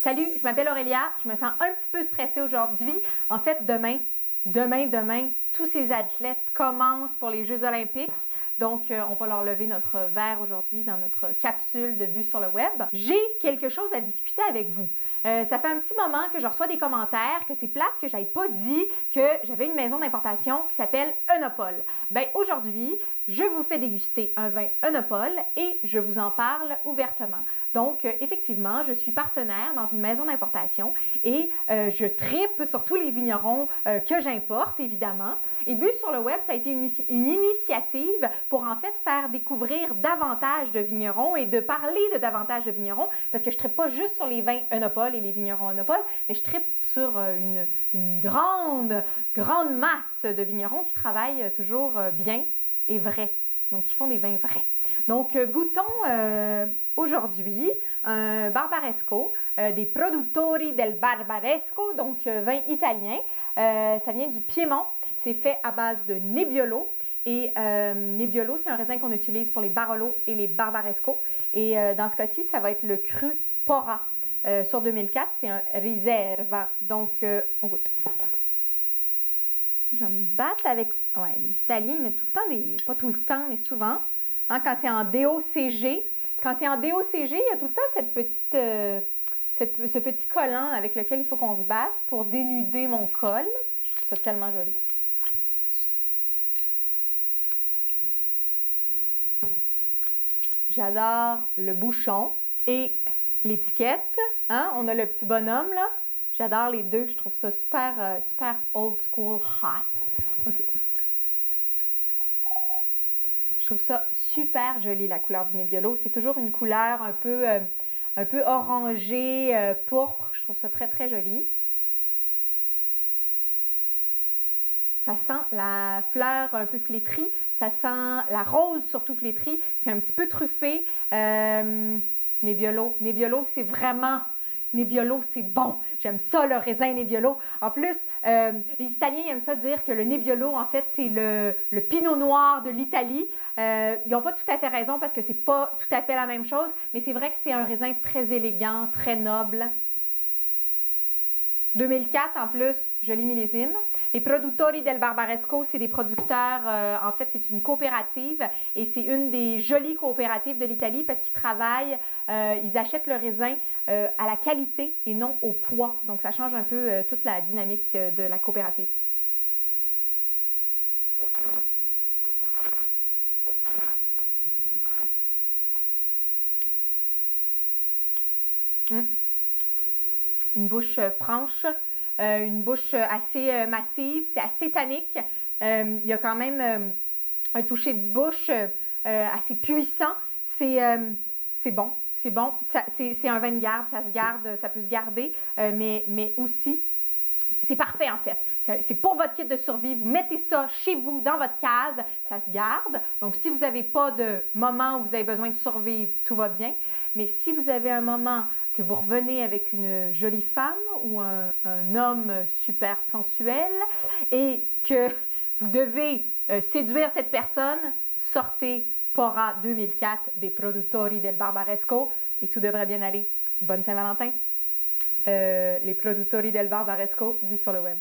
Salut, je m'appelle Aurélia. Je me sens un petit peu stressée aujourd'hui. En fait, demain, tous ces athlètes commencent pour les Jeux olympiques. Donc, on va leur lever notre verre aujourd'hui dans notre capsule de Vue sur le web. J'ai quelque chose à discuter avec vous. Ça fait un petit moment que je reçois des commentaires que c'est plate que j'avais pas dit que j'avais une maison d'importation qui s'appelle Eunopol. Ben aujourd'hui, je vous fais déguster un vin Eunopol et je vous en parle ouvertement. Donc, effectivement, je suis partenaire dans une maison d'importation et je tripe sur tous les vignerons que j'importe, évidemment. Et Vue sur le web, ça a été une initiative pour en fait faire découvrir davantage de vignerons et de parler de davantage de vignerons, parce que je ne tripe pas juste sur les vins Eunopol et les vignerons Eunopol, mais je tripe sur une grande masse de vignerons qui travaillent toujours bien et vrai. Donc, qui font des vins vrais. Donc, goûtons aujourd'hui un Barbaresco, des Produttori del Barbaresco, donc vin italien. Ça vient du Piémont. C'est fait à base de Nebbiolo. Et Nebbiolo, c'est un raisin qu'on utilise pour les Barolo et les Barbaresco. Et dans ce cas-ci, ça va être le cru Porra. Sur 2004, c'est un Riserva. Donc, on goûte. Je vais me battre avec... Ouais, les Italiens mettent tout le temps des... Pas tout le temps, mais souvent. Hein, quand c'est en DOCG. Quand c'est en DOCG, il y a tout le temps cette petite... ce petit collant avec lequel il faut qu'on se batte pour dénuder mon col. Parce que je trouve ça tellement joli. J'adore le bouchon et l'étiquette. Hein? On a le petit bonhomme, là. J'adore les deux. Je trouve ça super, super old school hot. OK. Je trouve ça super joli, la couleur du Nebbiolo. C'est toujours une couleur un peu orangée, pourpre. Je trouve ça très, très joli. Ça sent la fleur un peu flétrie. Ça sent la rose surtout flétrie. C'est un petit peu truffé. Nebbiolo, c'est vraiment... Nebbiolo, c'est bon. J'aime ça, le raisin Nebbiolo. En plus, les Italiens aiment ça dire que le Nebbiolo, en fait, c'est le pinot noir de l'Italie. Ils n'ont pas tout à fait raison parce que c'est pas tout à fait la même chose, mais c'est vrai que c'est un raisin très élégant, très noble. 2004 en plus, joli millésime. Les Produttori del Barbaresco, c'est des producteurs, en fait c'est une coopérative et c'est une des jolies coopératives de l'Italie parce qu'ils travaillent, ils achètent le raisin à la qualité et non au poids. Donc ça change un peu toute la dynamique de la coopérative. Une bouche franche, une bouche assez massive, c'est assez tannique. Il y a quand même un toucher de bouche assez puissant. C'est bon, c'est bon. C'est un vin de garde, ça se garde, ça peut se garder, mais aussi, c'est parfait en fait. C'est pour votre kit de survie. Vous mettez ça chez vous, dans votre cave, ça se garde. Donc, si vous n'avez pas de moment où vous avez besoin de survivre, tout va bien. Mais si vous avez un moment que vous revenez avec une jolie femme ou un homme super sensuel et que vous devez séduire cette personne, sortez Porra 2004 des Produttori del Barbaresco et tout devrait bien aller. Bonne Saint-Valentin! Les Produttori del Barbaresco, Vue sur le web.